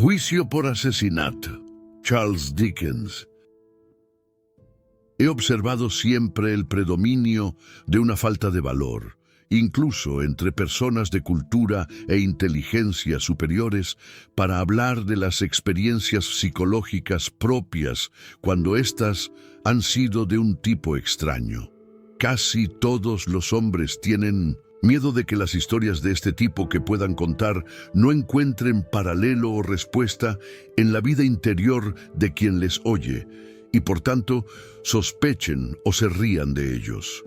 Juicio por asesinato. Charles Dickens. He observado siempre el predominio de una falta de valor, incluso entre personas de cultura e inteligencia superiores, para hablar de las experiencias psicológicas propias cuando éstas han sido de un tipo extraño. Casi todos los hombres tienen miedo de que las historias de este tipo que puedan contar no encuentren paralelo o respuesta en la vida interior de quien les oye, y por tanto sospechen o se rían de ellos.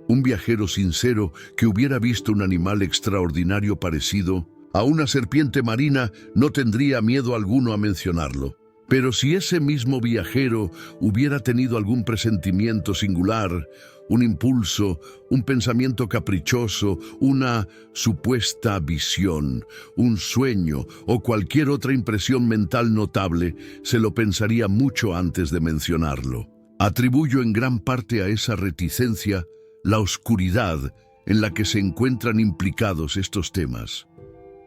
Un viajero sincero que hubiera visto un animal extraordinario parecido a una serpiente marina no tendría miedo alguno a mencionarlo. Pero si ese mismo viajero hubiera tenido algún presentimiento singular, un impulso, un pensamiento caprichoso, una supuesta visión, un sueño o cualquier otra impresión mental notable, se lo pensaría mucho antes de mencionarlo. Atribuyo en gran parte a esa reticencia la oscuridad en la que se encuentran implicados estos temas.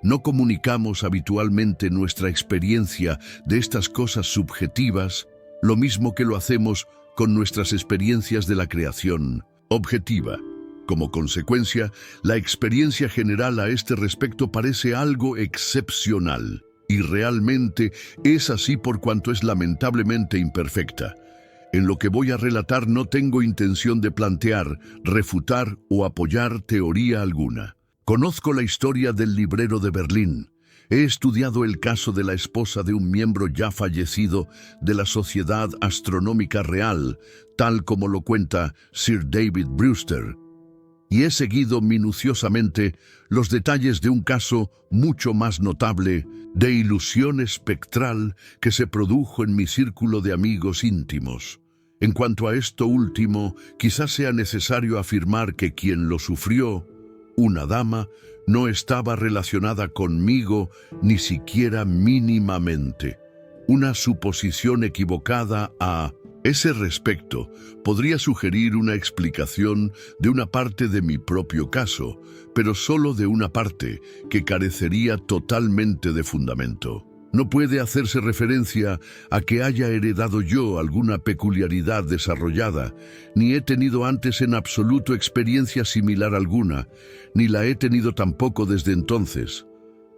No comunicamos habitualmente nuestra experiencia de estas cosas subjetivas, lo mismo que lo hacemos con nuestras experiencias de la creación objetiva. Como consecuencia, la experiencia general a este respecto parece algo excepcional, y realmente es así por cuanto es lamentablemente imperfecta. En lo que voy a relatar no tengo intención de plantear, refutar o apoyar teoría alguna. Conozco la historia del librero de Berlín. He estudiado el caso de la esposa de un miembro ya fallecido de la Sociedad Astronómica Real, tal como lo cuenta Sir David Brewster, y he seguido minuciosamente los detalles de un caso mucho más notable de ilusión espectral que se produjo en mi círculo de amigos íntimos. En cuanto a esto último, quizás sea necesario afirmar que quien lo sufrió, una dama, no estaba relacionada conmigo ni siquiera mínimamente. Una suposición equivocada a ese respecto podría sugerir una explicación de una parte de mi propio caso, pero solo de una parte que carecería totalmente de fundamento. No puede hacerse referencia a que haya heredado yo alguna peculiaridad desarrollada, ni he tenido antes en absoluto experiencia similar alguna, ni la he tenido tampoco desde entonces.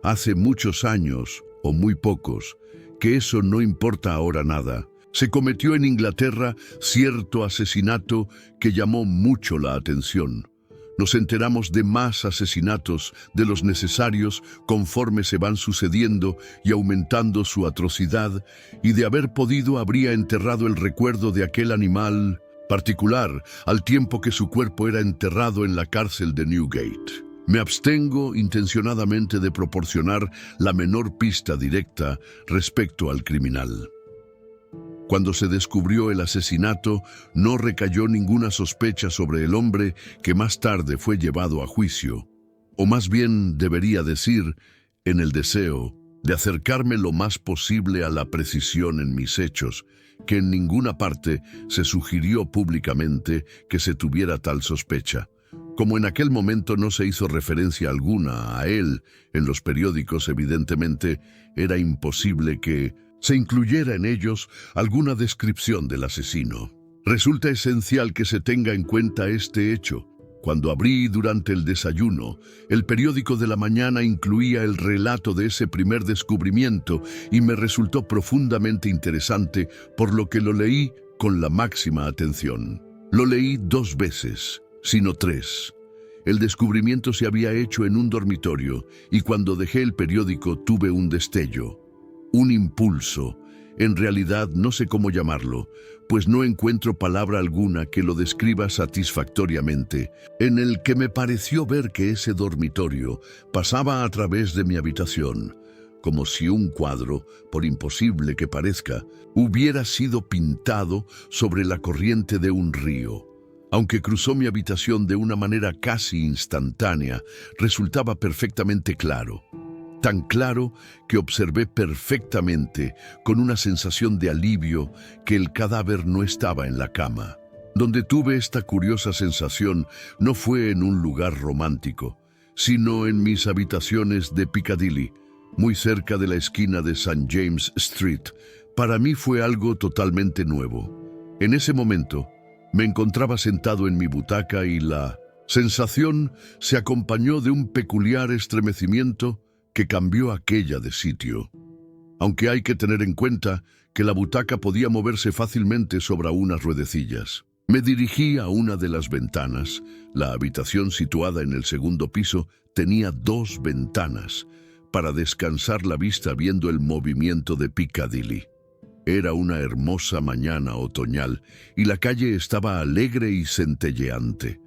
Hace muchos años, o muy pocos, que eso no importa ahora nada. Se cometió en Inglaterra cierto asesinato que llamó mucho la atención. Nos enteramos de más asesinatos de los necesarios conforme se van sucediendo y aumentando su atrocidad, y de haber podido habría enterrado el recuerdo de aquel animal particular al tiempo que su cuerpo era enterrado en la cárcel de Newgate. Me abstengo intencionadamente de proporcionar la menor pista directa respecto al criminal. Cuando se descubrió el asesinato, no recayó ninguna sospecha sobre el hombre que más tarde fue llevado a juicio, o más bien debería decir, en el deseo de acercarme lo más posible a la precisión en mis hechos, que en ninguna parte se sugirió públicamente que se tuviera tal sospecha. Como en aquel momento no se hizo referencia alguna a él en los periódicos, evidentemente era imposible que se incluyera en ellos alguna descripción del asesino. Resulta esencial que se tenga en cuenta este hecho. Cuando abrí durante el desayuno, el periódico de la mañana incluía el relato de ese primer descubrimiento y me resultó profundamente interesante, por lo que lo leí con la máxima atención. Lo leí 2 veces, sino 3. El descubrimiento se había hecho en un dormitorio y cuando dejé el periódico tuve un destello. Un impulso, en realidad no sé cómo llamarlo, pues no encuentro palabra alguna que lo describa satisfactoriamente, en el que me pareció ver que ese dormitorio pasaba a través de mi habitación, como si un cuadro, por imposible que parezca, hubiera sido pintado sobre la corriente de un río. Aunque cruzó mi habitación de una manera casi instantánea, resultaba perfectamente claro. Tan claro que observé perfectamente, con una sensación de alivio, que el cadáver no estaba en la cama. Donde tuve esta curiosa sensación no fue en un lugar romántico, sino en mis habitaciones de Piccadilly, muy cerca de la esquina de St. James Street, para mí fue algo totalmente nuevo. En ese momento, me encontraba sentado en mi butaca y la sensación se acompañó de un peculiar estremecimiento que cambió aquella de sitio. Aunque hay que tener en cuenta que la butaca podía moverse fácilmente sobre unas ruedecillas. Me dirigí a una de las ventanas. La habitación situada en el segundo piso tenía 2 ventanas para descansar la vista viendo el movimiento de Piccadilly. Era una hermosa mañana otoñal y la calle estaba alegre y centelleante.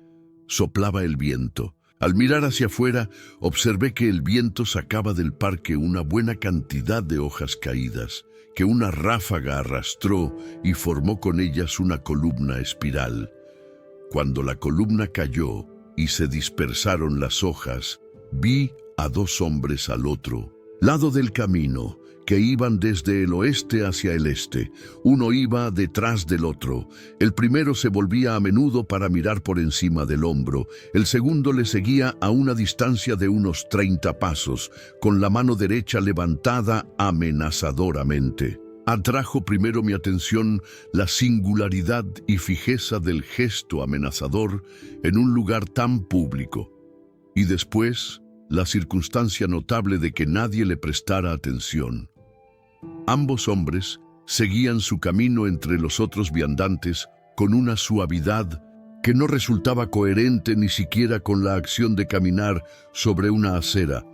Soplaba el viento. Al mirar hacia afuera, observé que el viento sacaba del parque una buena cantidad de hojas caídas, que una ráfaga arrastró y formó con ellas una columna espiral. Cuando la columna cayó y se dispersaron las hojas, vi a 2 hombres al otro lado del camino, que iban desde el oeste hacia el este. Uno iba detrás del otro. El primero se volvía a menudo para mirar por encima del hombro. El segundo le seguía a una distancia de unos 30 pasos, con la mano derecha levantada amenazadoramente. Atrajo primero mi atención la singularidad y fijeza del gesto amenazador en un lugar tan público. Y después, la circunstancia notable de que nadie le prestara atención. Ambos hombres seguían su camino entre los otros viandantes con una suavidad que no resultaba coherente ni siquiera con la acción de caminar sobre una acera,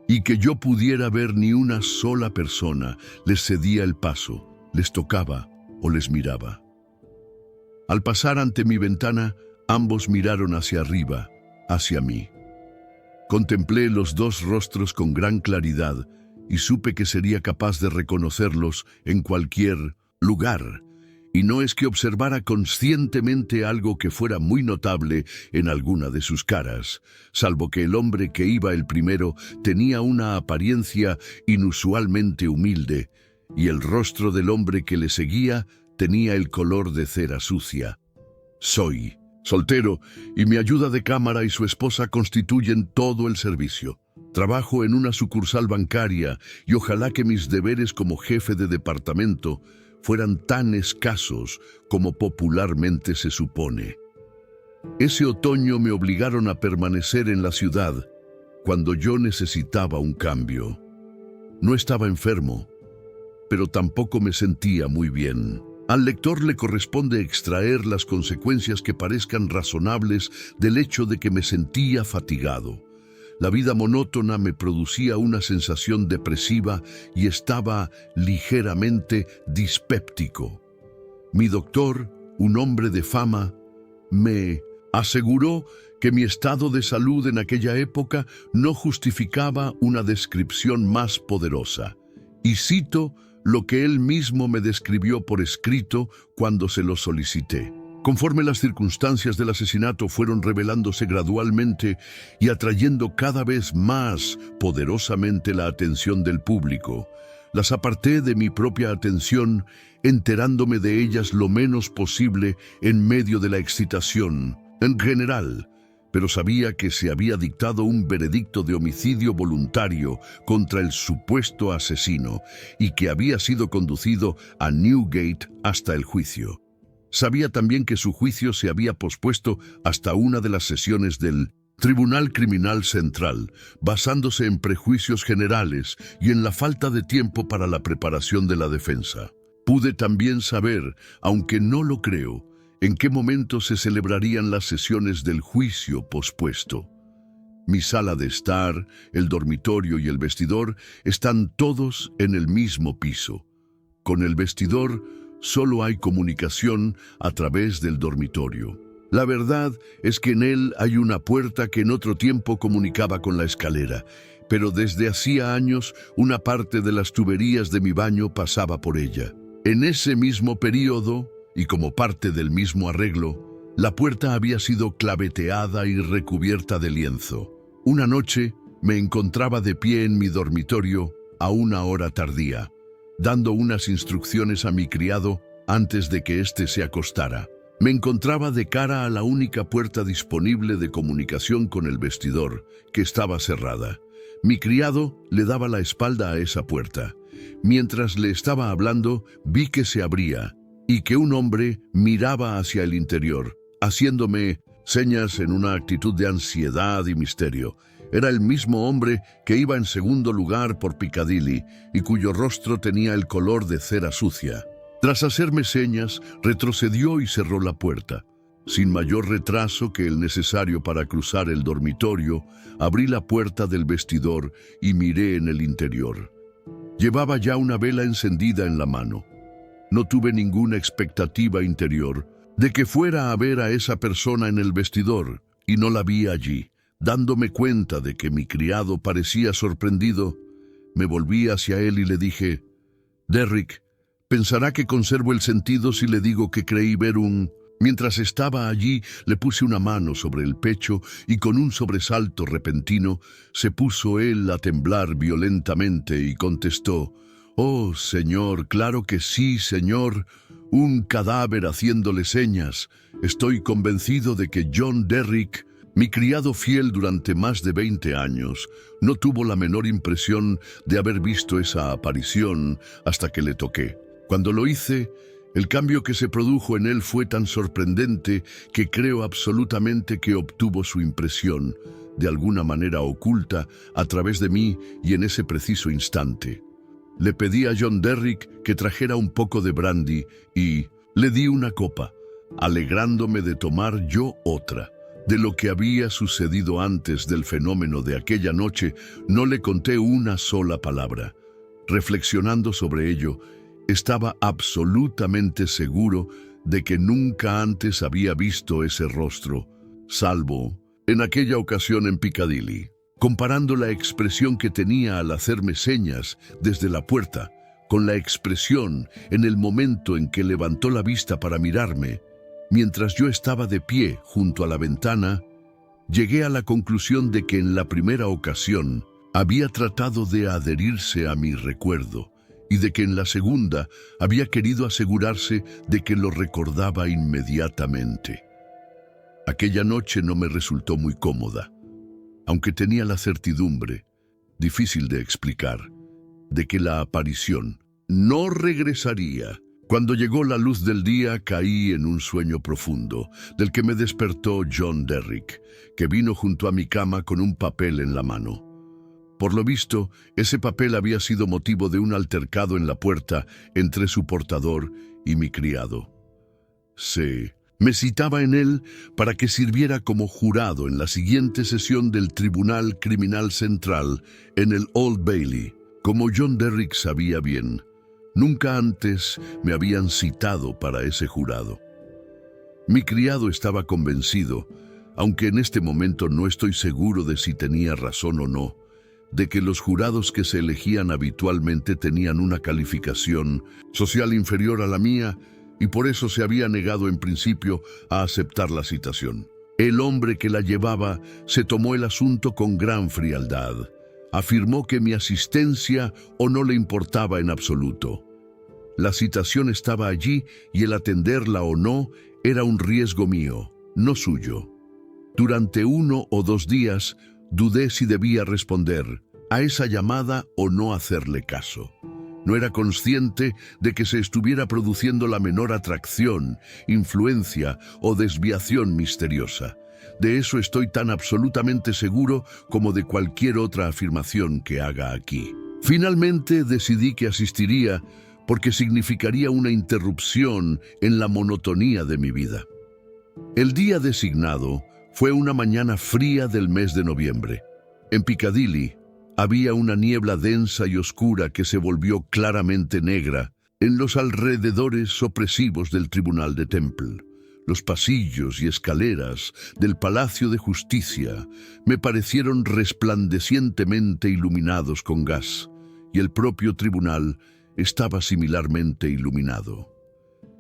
y que yo pudiera ver ni una sola persona les cedía el paso, les tocaba o les miraba. Al pasar ante mi ventana, ambos miraron hacia arriba, hacia mí. Contemplé los 2 rostros con gran claridad y supe que sería capaz de reconocerlos en cualquier lugar. Y no es que observara conscientemente algo que fuera muy notable en alguna de sus caras, salvo que el hombre que iba el primero tenía una apariencia inusualmente humilde, y el rostro del hombre que le seguía tenía el color de cera sucia. Soy soltero, y mi ayuda de cámara y su esposa constituyen todo el servicio. Trabajo en una sucursal bancaria y ojalá que mis deberes como jefe de departamento fueran tan escasos como popularmente se supone. Ese otoño me obligaron a permanecer en la ciudad cuando yo necesitaba un cambio. No estaba enfermo, pero tampoco me sentía muy bien. Al lector le corresponde extraer las consecuencias que parezcan razonables del hecho de que me sentía fatigado. La vida monótona me producía una sensación depresiva y estaba ligeramente dispéptico. Mi doctor, un hombre de fama, me aseguró que mi estado de salud en aquella época no justificaba una descripción más poderosa. Y cito lo que él mismo me describió por escrito cuando se lo solicité. Conforme las circunstancias del asesinato fueron revelándose gradualmente y atrayendo cada vez más poderosamente la atención del público, las aparté de mi propia atención, enterándome de ellas lo menos posible en medio de la excitación, en general, pero sabía que se había dictado un veredicto de homicidio voluntario contra el supuesto asesino y que había sido conducido a Newgate hasta el juicio. Sabía también que su juicio se había pospuesto hasta una de las sesiones del Tribunal Criminal Central, basándose en prejuicios generales y en la falta de tiempo para la preparación de la defensa. Pude también saber, aunque no lo creo, en qué momento se celebrarían las sesiones del juicio pospuesto. Mi sala de estar, el dormitorio y el vestidor están todos en el mismo piso. Con el vestidor solo hay comunicación a través del dormitorio. La verdad es que en él hay una puerta que en otro tiempo comunicaba con la escalera, pero desde hacía años una parte de las tuberías de mi baño pasaba por ella. En ese mismo período, y como parte del mismo arreglo, la puerta había sido claveteada y recubierta de lienzo. Una noche me encontraba de pie en mi dormitorio a una hora tardía, dando unas instrucciones a mi criado antes de que éste se acostara. Me encontraba de cara a la única puerta disponible de comunicación con el vestidor, que estaba cerrada. Mi criado le daba la espalda a esa puerta. Mientras le estaba hablando, vi que se abría y que un hombre miraba hacia el interior, haciéndome señas en una actitud de ansiedad y misterio. Era el mismo hombre que iba en segundo lugar por Piccadilly y cuyo rostro tenía el color de cera sucia. Tras hacerme señas, retrocedió y cerró la puerta. Sin mayor retraso que el necesario para cruzar el dormitorio, abrí la puerta del vestidor y miré en el interior. Llevaba ya una vela encendida en la mano. No tuve ninguna expectativa interior de que fuera a ver a esa persona en el vestidor, y no la vi allí. Dándome cuenta de que mi criado parecía sorprendido, me volví hacia él y le dije: «Derrick, pensará que conservo el sentido si le digo que creí ver un...». Mientras estaba allí, le puse una mano sobre el pecho y con un sobresalto repentino se puso él a temblar violentamente y contestó: «Oh, señor, claro que sí, señor. Un cadáver haciéndole señas. Estoy convencido de que John Derrick, mi criado fiel durante más de 20 años, no tuvo la menor impresión de haber visto esa aparición hasta que le toqué. Cuando lo hice, el cambio que se produjo en él fue tan sorprendente que creo absolutamente que obtuvo su impresión, de alguna manera oculta, a través de mí y en ese preciso instante. Le pedí a John Derrick que trajera un poco de brandy y le di una copa, alegrándome de tomar yo otra. De lo que había sucedido antes del fenómeno de aquella noche, no le conté una sola palabra. Reflexionando sobre ello, estaba absolutamente seguro de que nunca antes había visto ese rostro, salvo en aquella ocasión en Piccadilly. Comparando la expresión que tenía al hacerme señas desde la puerta con la expresión en el momento en que levantó la vista para mirarme, mientras yo estaba de pie junto a la ventana, llegué a la conclusión de que en la primera ocasión había tratado de adherirse a mi recuerdo y de que en la segunda había querido asegurarse de que lo recordaba inmediatamente. Aquella noche no me resultó muy cómoda, aunque tenía la certidumbre, difícil de explicar, de que la aparición no regresaría. Cuando llegó la luz del día, caí en un sueño profundo, del que me despertó John Derrick, que vino junto a mi cama con un papel en la mano. Por lo visto, ese papel había sido motivo de un altercado en la puerta entre su portador y mi criado. Me citaba en él para que sirviera como jurado en la siguiente sesión del Tribunal Criminal Central en el Old Bailey. Como John Derrick sabía bien, nunca antes me habían citado para ese jurado. Mi criado estaba convencido, aunque en este momento no estoy seguro de si tenía razón o no, de que los jurados que se elegían habitualmente tenían una calificación social inferior a la mía y por eso se había negado en principio a aceptar la citación. El hombre que la llevaba se tomó el asunto con gran frialdad. Afirmó que mi asistencia o no le importaba en absoluto. La citación estaba allí y el atenderla o no era un riesgo mío, no suyo. Durante 1 o 2 días dudé si debía responder a esa llamada o no hacerle caso. No era consciente de que se estuviera produciendo la menor atracción, influencia o desviación misteriosa. De eso estoy tan absolutamente seguro como de cualquier otra afirmación que haga aquí. Finalmente decidí que asistiría porque significaría una interrupción en la monotonía de mi vida. El día designado fue una mañana fría del mes de noviembre. En Piccadilly había una niebla densa y oscura que se volvió claramente negra en los alrededores opresivos del Tribunal de Temple. Los pasillos y escaleras del Palacio de Justicia me parecieron resplandecientemente iluminados con gas, y el propio tribunal estaba similarmente iluminado.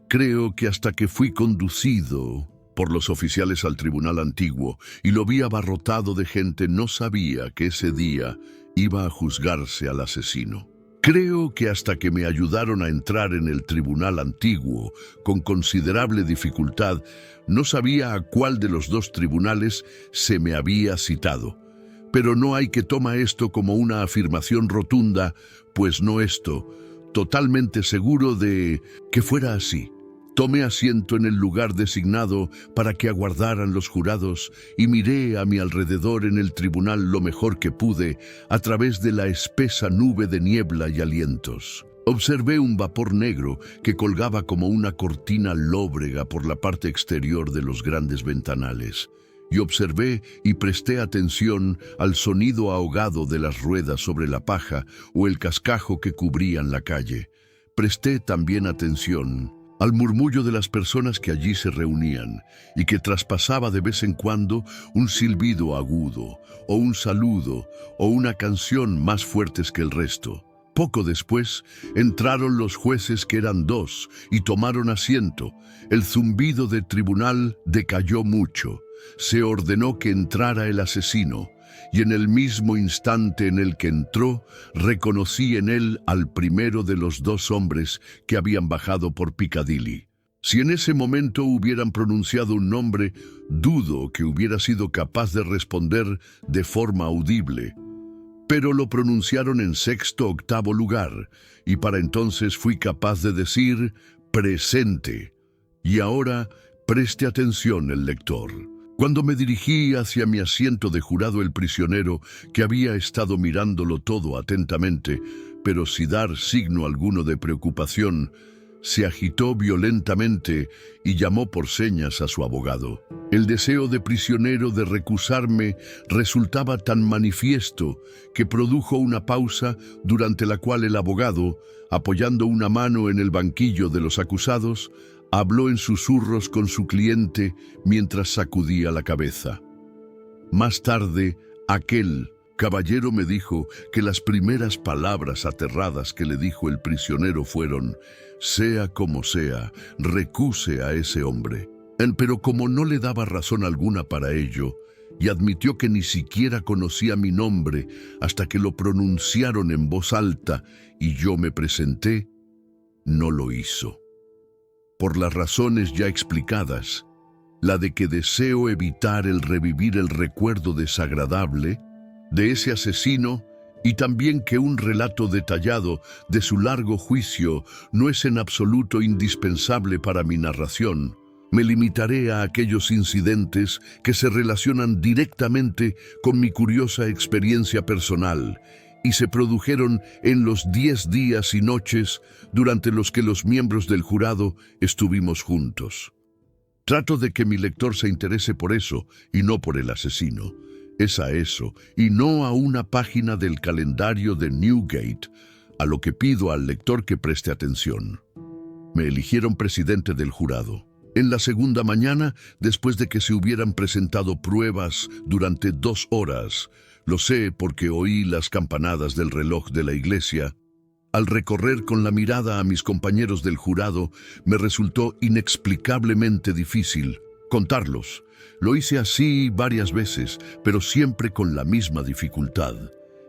Creo que hasta que fui conducido por los oficiales al tribunal antiguo y lo vi abarrotado de gente, no sabía que ese día iba a juzgarse al asesino. Creo que hasta que me ayudaron a entrar en el tribunal antiguo con considerable dificultad, no sabía a cuál de los 2 tribunales se me había citado. Pero no hay que tomar esto como una afirmación rotunda, pues no esto, totalmente seguro de que fuera así. Tomé asiento en el lugar designado para que aguardaran los jurados y miré a mi alrededor en el tribunal lo mejor que pude a través de la espesa nube de niebla y alientos. Observé un vapor negro que colgaba como una cortina lóbrega por la parte exterior de los grandes ventanales. Y observé y presté atención al sonido ahogado de las ruedas sobre la paja o el cascajo que cubrían la calle. Presté también atención al murmullo de las personas que allí se reunían y que traspasaba de vez en cuando un silbido agudo, o un saludo, o una canción más fuertes que el resto. Poco después entraron los jueces, que eran 2, y tomaron asiento. El zumbido del tribunal decayó mucho. Se ordenó que entrara el asesino, y en el mismo instante en el que entró, reconocí en él al primero de los 2 hombres que habían bajado por Piccadilly. Si en ese momento hubieran pronunciado un nombre, dudo que hubiera sido capaz de responder de forma audible. Pero lo pronunciaron en 6º o 8º lugar, y para entonces fui capaz de decir presente. Y ahora preste atención el lector. Cuando me dirigí hacia mi asiento de jurado, el prisionero, que había estado mirándolo todo atentamente, pero sin dar signo alguno de preocupación, se agitó violentamente y llamó por señas a su abogado. El deseo de prisionero de recusarme resultaba tan manifiesto que produjo una pausa durante la cual el abogado, apoyando una mano en el banquillo de los acusados, habló en susurros con su cliente mientras sacudía la cabeza. Más tarde, aquel caballero me dijo que las primeras palabras aterradas que le dijo el prisionero fueron: sea como sea, recuse a ese hombre. Pero como no le daba razón alguna para ello, y admitió que ni siquiera conocía mi nombre hasta que lo pronunciaron en voz alta y yo me presenté, no lo hizo. Por las razones ya explicadas, la de que deseo evitar el revivir el recuerdo desagradable de ese asesino, y también que un relato detallado de su largo juicio no es en absoluto indispensable para mi narración, me limitaré a aquellos incidentes que se relacionan directamente con mi curiosa experiencia personal y se produjeron en los 10 días y noches durante los que los miembros del jurado estuvimos juntos. Trato de que mi lector se interese por eso y no por el asesino. Es a eso, y no a una página del calendario de Newgate, a lo que pido al lector que preste atención. Me eligieron presidente del jurado. En la segunda mañana, después de que se hubieran presentado pruebas durante 2 horas, lo sé porque oí las campanadas del reloj de la iglesia. Al recorrer con la mirada a mis compañeros del jurado, me resultó inexplicablemente difícil contarlos. Lo hice así varias veces, pero siempre con la misma dificultad.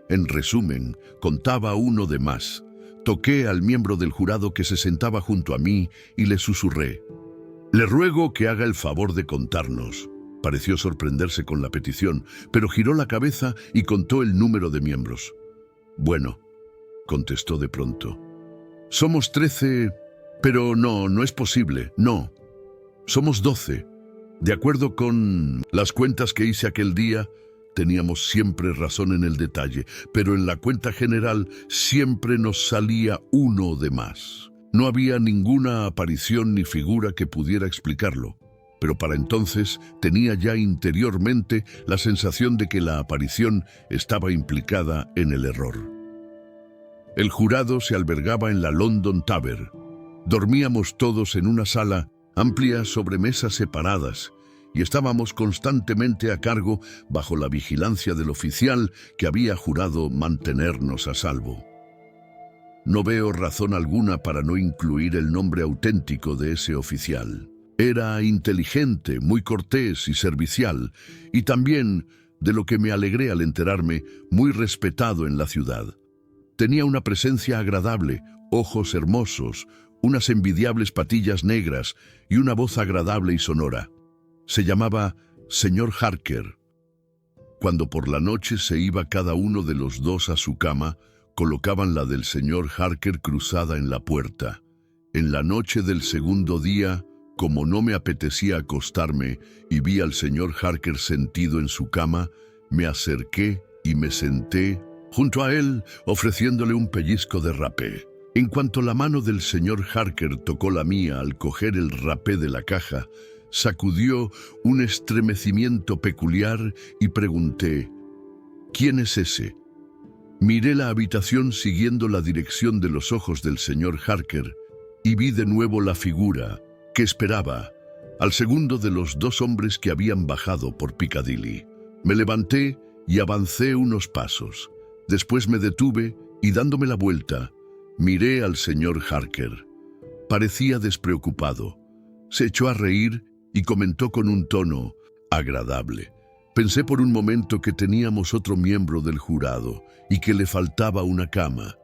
En resumen, contaba uno de más. Toqué al miembro del jurado que se sentaba junto a mí y le susurré: le ruego que haga el favor de contarnos. Pareció sorprenderse con la petición, pero giró la cabeza y contó el número de miembros. Bueno, contestó de pronto. Somos 13, pero no es posible, no. Somos 12. De acuerdo con las cuentas que hice aquel día, teníamos siempre razón en el detalle, pero en la cuenta general siempre nos salía uno de más. No había ninguna aparición ni figura que pudiera explicarlo, pero para entonces tenía ya interiormente la sensación de que la aparición estaba implicada en el error. El jurado se albergaba en la London Tavern. Dormíamos todos en una sala amplia sobre mesas separadas, y estábamos constantemente a cargo bajo la vigilancia del oficial que había jurado mantenernos a salvo. No veo razón alguna para no incluir el nombre auténtico de ese oficial. Era inteligente, muy cortés y servicial, y también, de lo que me alegré al enterarme, muy respetado en la ciudad. Tenía una presencia agradable, ojos hermosos, unas envidiables patillas negras y una voz agradable y sonora. Se llamaba señor Harker. Cuando por la noche se iba cada uno de los dos a su cama, colocaban la del señor Harker cruzada en la puerta. En la noche del segundo día, como no me apetecía acostarme y vi al señor Harker sentido en su cama, me acerqué y me senté junto a él, ofreciéndole un pellizco de rapé. En cuanto la mano del señor Harker tocó la mía al coger el rapé de la caja, sacudió un estremecimiento peculiar y pregunté: ¿quién es ese? Miré la habitación siguiendo la dirección de los ojos del señor Harker y vi de nuevo la figura que esperaba, al segundo de los dos hombres que habían bajado por Piccadilly. Me levanté y avancé unos pasos. Después me detuve y, dándome la vuelta, miré al señor Harker. Parecía despreocupado. Se echó a reír y comentó con un tono agradable: pensé por un momento que teníamos otro miembro del jurado y que le faltaba una cama,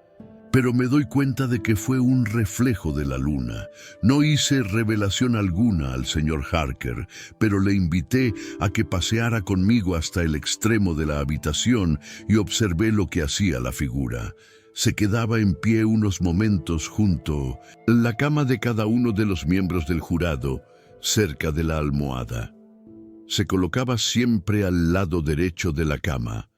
pero me doy cuenta de que fue un reflejo de la luna. No hice revelación alguna al señor Harker, pero le invité a que paseara conmigo hasta el extremo de la habitación y observé lo que hacía la figura. Se quedaba en pie unos momentos junto a la cama de cada uno de los miembros del jurado, cerca de la almohada. Se colocaba siempre al lado derecho de la cama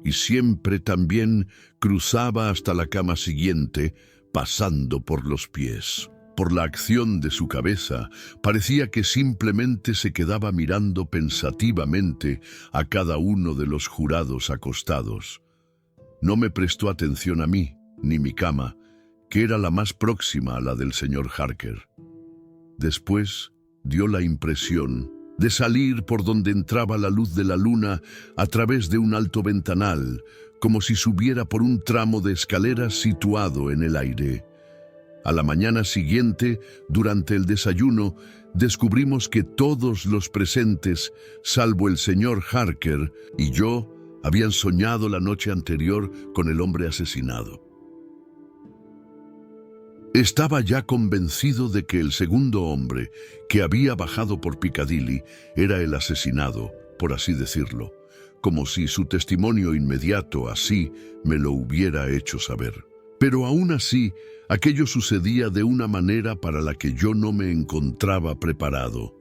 y siempre también cruzaba hasta la cama siguiente, pasando por los pies. Por la acción de su cabeza, parecía que simplemente se quedaba mirando pensativamente a cada uno de los jurados acostados. No me prestó atención a mí, ni mi cama, que era la más próxima a la del señor Harker. Después dio la impresión de salir por donde entraba la luz de la luna a través de un alto ventanal, como si subiera por un tramo de escaleras situado en el aire. A la mañana siguiente, durante el desayuno, descubrimos que todos los presentes, salvo el señor Harker y yo, habían soñado la noche anterior con el hombre asesinado. Estaba ya convencido de que el segundo hombre, que había bajado por Piccadilly, era el asesinado, por así decirlo, como si su testimonio inmediato así me lo hubiera hecho saber. Pero aún así, aquello sucedía de una manera para la que yo no me encontraba preparado.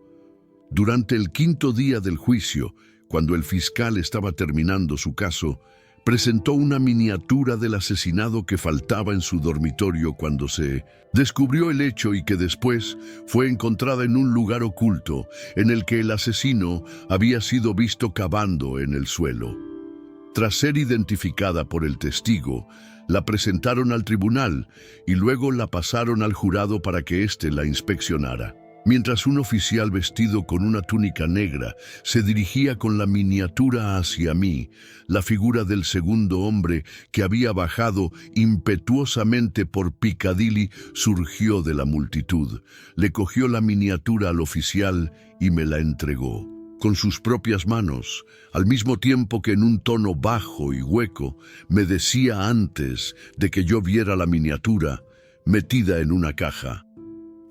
Durante el quinto día del juicio, cuando el fiscal estaba terminando su caso, presentó una miniatura del asesinado que faltaba en su dormitorio cuando se descubrió el hecho y que después fue encontrada en un lugar oculto en el que el asesino había sido visto cavando en el suelo. Tras ser identificada por el testigo, la presentaron al tribunal y luego la pasaron al jurado para que éste la inspeccionara. Mientras un oficial vestido con una túnica negra se dirigía con la miniatura hacia mí, la figura del segundo hombre que había bajado impetuosamente por Piccadilly surgió de la multitud. Le cogió la miniatura al oficial y me la entregó con sus propias manos, al mismo tiempo que en un tono bajo y hueco me decía antes de que yo viera la miniatura metida en una caja.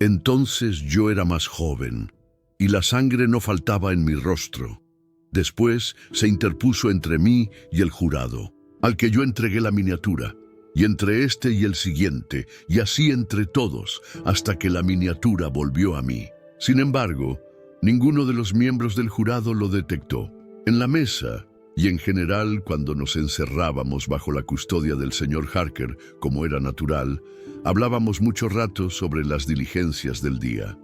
Entonces yo era más joven, y la sangre no faltaba en mi rostro. Después se interpuso entre mí y el jurado, al que yo entregué la miniatura, y entre este y el siguiente, y así entre todos, hasta que la miniatura volvió a mí. Sin embargo, ninguno de los miembros del jurado lo detectó. En la mesa, y en general cuando nos encerrábamos bajo la custodia del señor Harker, como era natural, hablábamos mucho rato sobre las diligencias del día.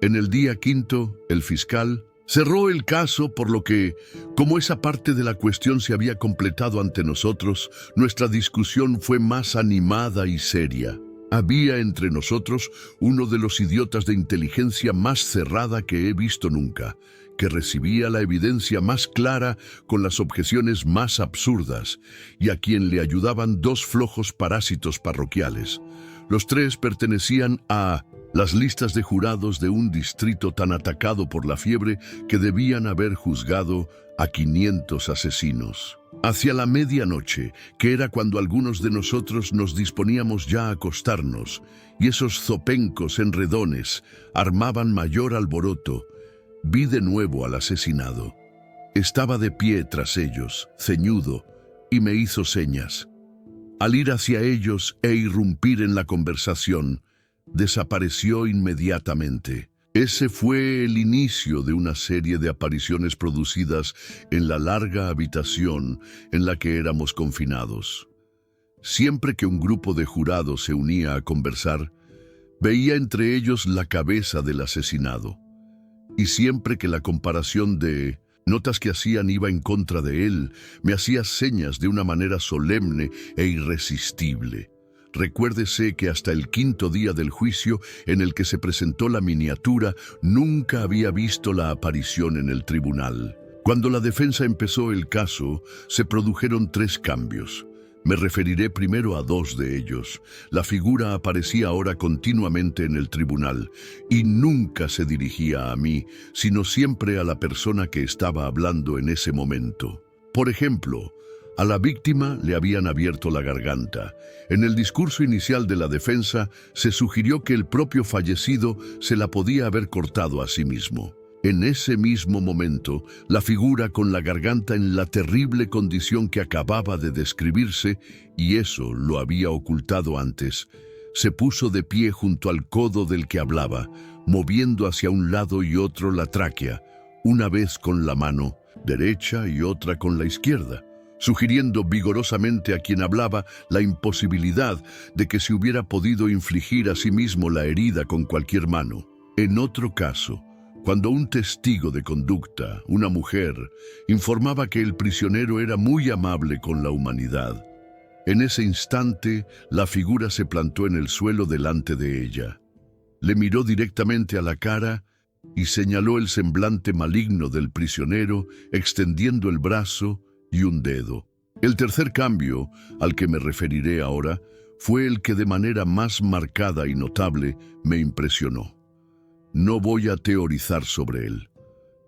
En el día quinto, el fiscal cerró el caso, por lo que, como esa parte de la cuestión se había completado ante nosotros, nuestra discusión fue más animada y seria. Había entre nosotros uno de los idiotas de inteligencia más cerrada que he visto nunca, que recibía la evidencia más clara con las objeciones más absurdas, y a quien le ayudaban dos flojos parásitos parroquiales. Los tres pertenecían a las listas de jurados de un distrito tan atacado por la fiebre que debían haber juzgado a 500 asesinos. Hacia la medianoche, que era cuando algunos de nosotros nos disponíamos ya a acostarnos, y esos zopencos enredones armaban mayor alboroto, vi de nuevo al asesinado. Estaba de pie tras ellos, ceñudo, y me hizo señas. Al ir hacia ellos e irrumpir en la conversación, desapareció inmediatamente. Ese fue el inicio de una serie de apariciones producidas en la larga habitación en la que éramos confinados. Siempre que un grupo de jurados se unía a conversar, veía entre ellos la cabeza del asesinado. Y siempre que la comparación de notas que hacían iba en contra de él, me hacía señas de una manera solemne e irresistible. Recuérdese que hasta el 5.º día del juicio en el que se presentó la miniatura, nunca había visto la aparición en el tribunal. Cuando la defensa empezó el caso, se produjeron 3 cambios. Me referiré primero a 2 de ellos. La figura aparecía ahora continuamente en el tribunal y nunca se dirigía a mí, sino siempre a la persona que estaba hablando en ese momento. Por ejemplo, a la víctima le habían abierto la garganta. En el discurso inicial de la defensa se sugirió que el propio fallecido se la podía haber cortado a sí mismo. En ese mismo momento, la figura con la garganta en la terrible condición que acababa de describirse, y eso lo había ocultado antes, se puso de pie junto al codo del que hablaba, moviendo hacia un lado y otro la tráquea, una vez con la mano derecha y otra con la izquierda, sugiriendo vigorosamente a quien hablaba la imposibilidad de que se hubiera podido infligir a sí mismo la herida con cualquier mano. En otro caso, cuando un testigo de conducta, una mujer, informaba que el prisionero era muy amable con la humanidad, en ese instante la figura se plantó en el suelo delante de ella. Le miró directamente a la cara y señaló el semblante maligno del prisionero, extendiendo el brazo y un dedo. El tercer cambio, al que me referiré ahora, fue el que de manera más marcada y notable me impresionó. No voy a teorizar sobre él.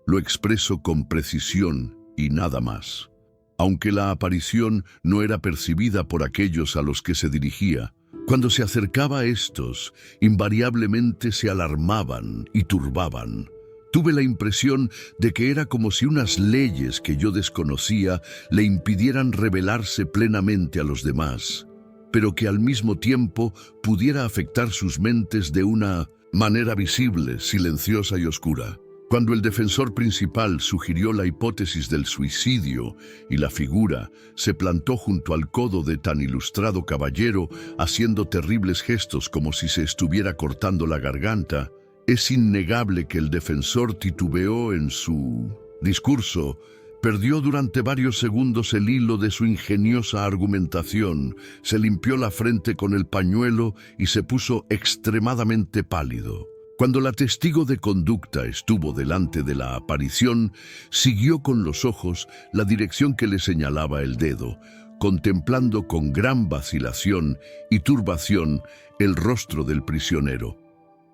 Lo expreso con precisión y nada más. Aunque la aparición no era percibida por aquellos a los que se dirigía, cuando se acercaba a estos, invariablemente se alarmaban y turbaban. Tuve la impresión de que era como si unas leyes que yo desconocía le impidieran revelarse plenamente a los demás, pero que al mismo tiempo pudiera afectar sus mentes de una manera visible, silenciosa y oscura. Cuando el defensor principal sugirió la hipótesis del suicidio y la figura se plantó junto al codo de tan ilustrado caballero, haciendo terribles gestos como si se estuviera cortando la garganta, es innegable que el defensor titubeó en su discurso, perdió durante varios segundos el hilo de su ingeniosa argumentación, se limpió la frente con el pañuelo y se puso extremadamente pálido. Cuando la testigo de conducta estuvo delante de la aparición, siguió con los ojos la dirección que le señalaba el dedo, contemplando con gran vacilación y turbación el rostro del prisionero.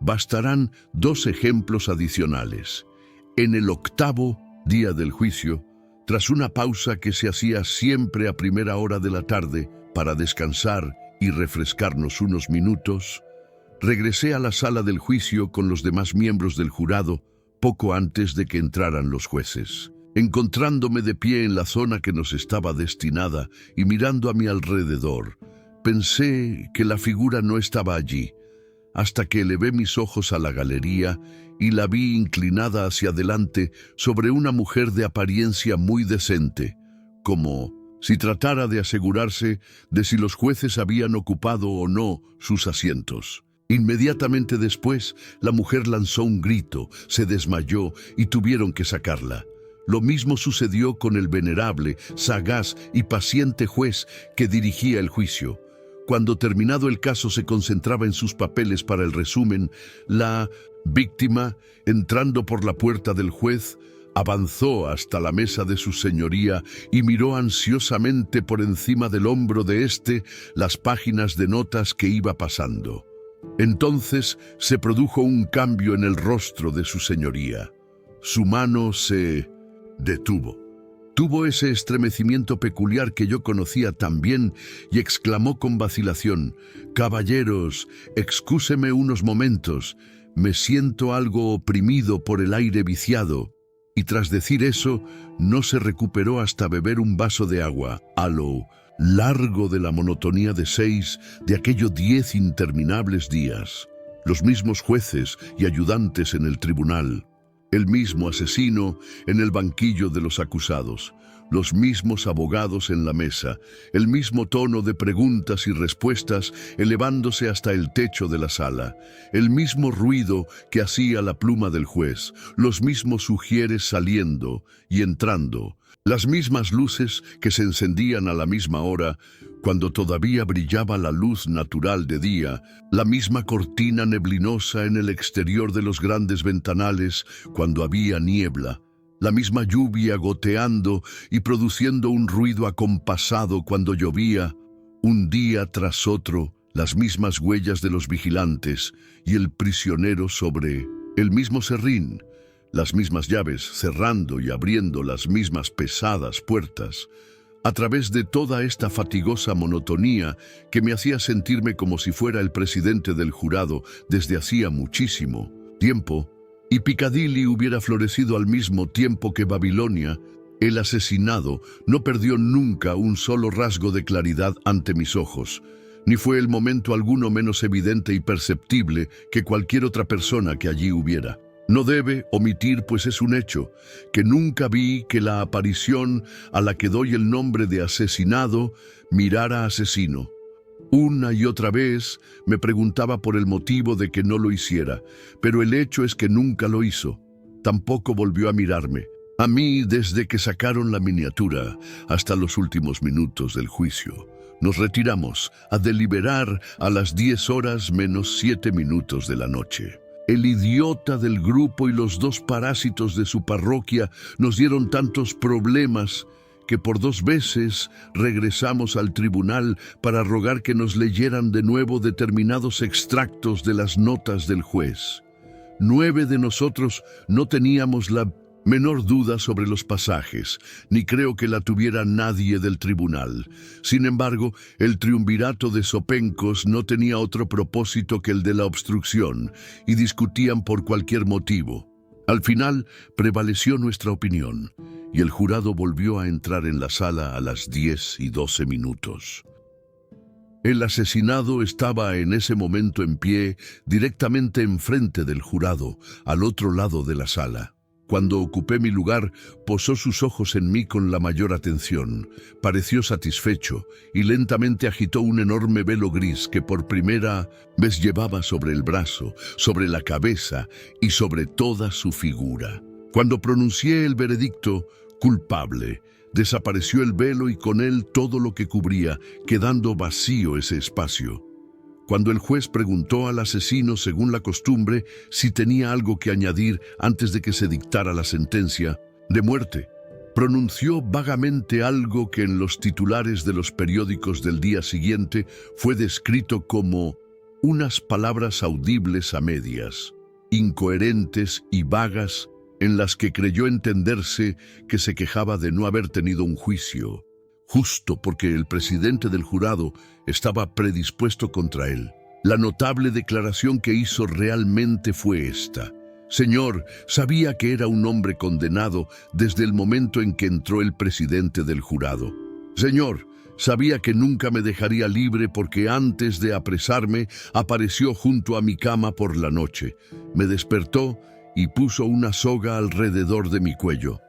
Bastarán 2 ejemplos adicionales. En el 8.º día del juicio, tras una pausa que se hacía siempre a primera hora de la tarde para descansar y refrescarnos unos minutos, regresé a la sala del juicio con los demás miembros del jurado poco antes de que entraran los jueces. Encontrándome de pie en la zona que nos estaba destinada y mirando a mi alrededor, pensé que la figura no estaba allí, hasta que elevé mis ojos a la galería y la vi inclinada hacia adelante sobre una mujer de apariencia muy decente, como si tratara de asegurarse de si los jueces habían ocupado o no sus asientos. Inmediatamente después, la mujer lanzó un grito, se desmayó y tuvieron que sacarla. Lo mismo sucedió con el venerable, sagaz y paciente juez que dirigía el juicio. Cuando terminado el caso se concentraba en sus papeles para el resumen, la víctima, entrando por la puerta del juez, avanzó hasta la mesa de su señoría y miró ansiosamente por encima del hombro de éste las páginas de notas que iba pasando. Entonces se produjo un cambio en el rostro de su señoría. Su mano se detuvo. Tuvo ese estremecimiento peculiar que yo conocía tan bien y exclamó con vacilación: «Caballeros, excúseme unos momentos, me siento algo oprimido por el aire viciado». y tras decir eso, no se recuperó hasta beber un vaso de agua, a lo largo de la monotonía de 6 de aquellos 10 interminables días. Los mismos jueces y ayudantes en el tribunal, el mismo asesino en el banquillo de los acusados, los mismos abogados en la mesa, el mismo tono de preguntas y respuestas elevándose hasta el techo de la sala, el mismo ruido que hacía la pluma del juez, los mismos ujieres saliendo y entrando, las mismas luces que se encendían a la misma hora, cuando todavía brillaba la luz natural de día, la misma cortina neblinosa en el exterior de los grandes ventanales cuando había niebla, la misma lluvia goteando y produciendo un ruido acompasado cuando llovía, un día tras otro, las mismas huellas de los vigilantes y el prisionero sobre el mismo serrín, las mismas llaves cerrando y abriendo las mismas pesadas puertas. A través de toda esta fatigosa monotonía que me hacía sentirme como si fuera el presidente del jurado desde hacía muchísimo tiempo, y Piccadilly hubiera florecido al mismo tiempo que Babilonia, el asesinado no perdió nunca un solo rasgo de claridad ante mis ojos, ni fue el momento alguno menos evidente y perceptible que cualquier otra persona que allí hubiera. No debe omitir, pues es un hecho, que nunca vi que la aparición a la que doy el nombre de asesinado mirara asesino. Una y otra vez me preguntaba por el motivo de que no lo hiciera, pero el hecho es que nunca lo hizo. Tampoco volvió a mirarme. A mí, desde que sacaron la miniatura hasta los últimos minutos del juicio. Nos retiramos a deliberar a las 10 horas menos 7 minutos de la noche. El idiota del grupo y los 2 parásitos de su parroquia nos dieron tantos problemas que por 2 veces regresamos al tribunal para rogar que nos leyeran de nuevo determinados extractos de las notas del juez. 9 de nosotros no teníamos la menor duda sobre los pasajes, ni creo que la tuviera nadie del tribunal. Sin embargo, el triunvirato de zopencos no tenía otro propósito que el de la obstrucción, y discutían por cualquier motivo. Al final, prevaleció nuestra opinión, y el jurado volvió a entrar en la sala a las 10:12 minutos. El asesinado estaba en ese momento en pie, directamente enfrente del jurado, al otro lado de la sala. Cuando ocupé mi lugar, posó sus ojos en mí con la mayor atención, pareció satisfecho y lentamente agitó un enorme velo gris que por primera vez llevaba sobre el brazo, sobre la cabeza y sobre toda su figura. Cuando pronuncié el veredicto, culpable, desapareció el velo y con él todo lo que cubría, quedando vacío ese espacio. Cuando el juez preguntó al asesino, según la costumbre, si tenía algo que añadir antes de que se dictara la sentencia de muerte, pronunció vagamente algo que en los titulares de los periódicos del día siguiente fue descrito como unas palabras audibles a medias, incoherentes y vagas, en las que creyó entenderse que se quejaba de no haber tenido un juicio justo porque el presidente del jurado estaba predispuesto contra él. La notable declaración que hizo realmente fue esta: Señor, sabía que era un hombre condenado desde el momento en que entró el presidente del jurado. Señor, sabía que nunca me dejaría libre porque antes de apresarme apareció junto a mi cama por la noche. Me despertó y puso una soga alrededor de mi cuello.